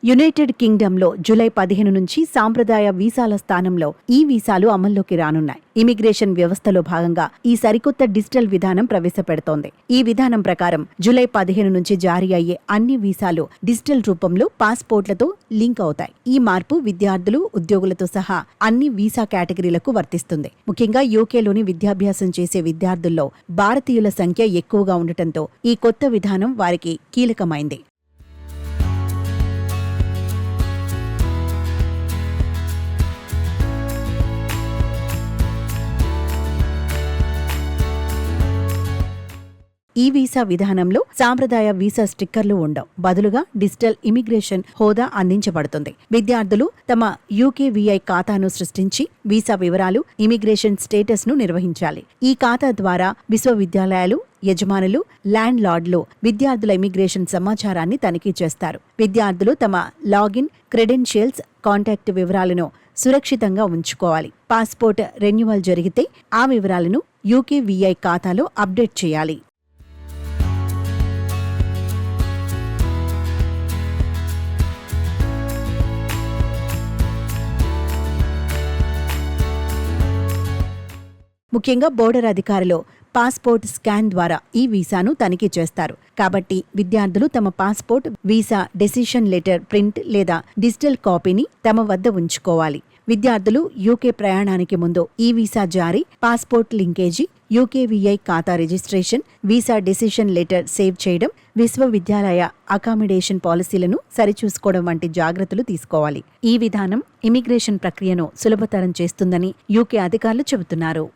United కింగ్డమ్లో July 15 నుంచి సాంప్రదాయ వీసాల స్థానంలో ఈ వీసాలు అమల్లోకి రానున్నాయి. ఇమిగ్రేషన్ వ్యవస్థలో భాగంగా ఈ సరికొత్త డిజిటల్ విధానం ప్రవేశపెడుతోంది. ఈ విధానం ప్రకారం జూలై 15 నుంచి జారీ అయ్యే అన్ని వీసాలు డిజిటల్ రూపంలో పాస్పోర్ట్లతో లింక్ అవుతాయి. ఈ మార్పు విద్యార్థులు, ఉద్యోగులతో సహా అన్ని వీసా కేటగిరీలకు వర్తిస్తుంది. ముఖ్యంగా యూకేలోని విద్యాభ్యాసం చేసే విద్యార్థుల్లో భారతీయుల సంఖ్య ఎక్కువగా ఉండటంతో ఈ కొత్త విధానం వారికి కీలకమైంది. ఈ వీసా విధానంలో సాంప్రదాయ వీసా స్టిక్కర్లు ఉండవు. బదులుగా డిజిటల్ ఇమిగ్రేషన్ హోదా అందించబడుతుంది. విద్యార్థులు తమ యూకేవీఐ ఖాతాను సృష్టించి వీసా వివరాలు, ఇమిగ్రేషన్ స్టేటస్ ను నిర్వహించాలి. ఈ ఖాతా ద్వారా విశ్వవిద్యాలయాలు, యజమానులు, ల్యాండ్ లార్డ్లు విద్యార్థుల ఇమిగ్రేషన్ సమాచారాన్ని తనిఖీ చేస్తారు. విద్యార్థులు తమ లాగిన్, క్రెడెన్షియల్స్, కాంటాక్ట్ వివరాలను సురక్షితంగా ఉంచుకోవాలి. పాస్పోర్ట్ రెన్యువల్ జరిగితే ఆ వివరాలను యూకేవీఐ ఖాతాలో అప్డేట్ చేయాలి. ముఖ్యంగా బోర్డర్ అధికారులు పాస్పోర్ట్ స్కాన్ ద్వారా ఈ వీసాను తనిఖీ చేస్తారు. కాబట్టి విద్యార్థులు తమ passport, visa decision letter print లేదా డిజిటల్ కాపీని తమ వద్ద ఉంచుకోవాలి. విద్యార్థులు యూకే ప్రయాణానికి ముందు ఈ వీసా జారీ, పాస్పోర్ట్ లింకేజీ, యూకేవీఐ ఖాతా registration, visa decision letter save చేయడం, విశ్వవిద్యాలయ అకామిడేషన్ పాలసీలను సరిచూసుకోవడం వంటి జాగ్రత్తలు తీసుకోవాలి. ఈ విధానం ఇమిగ్రేషన్ ప్రక్రియను సులభతరం చేస్తుందని యూకే అధికారులు చెబుతున్నారు.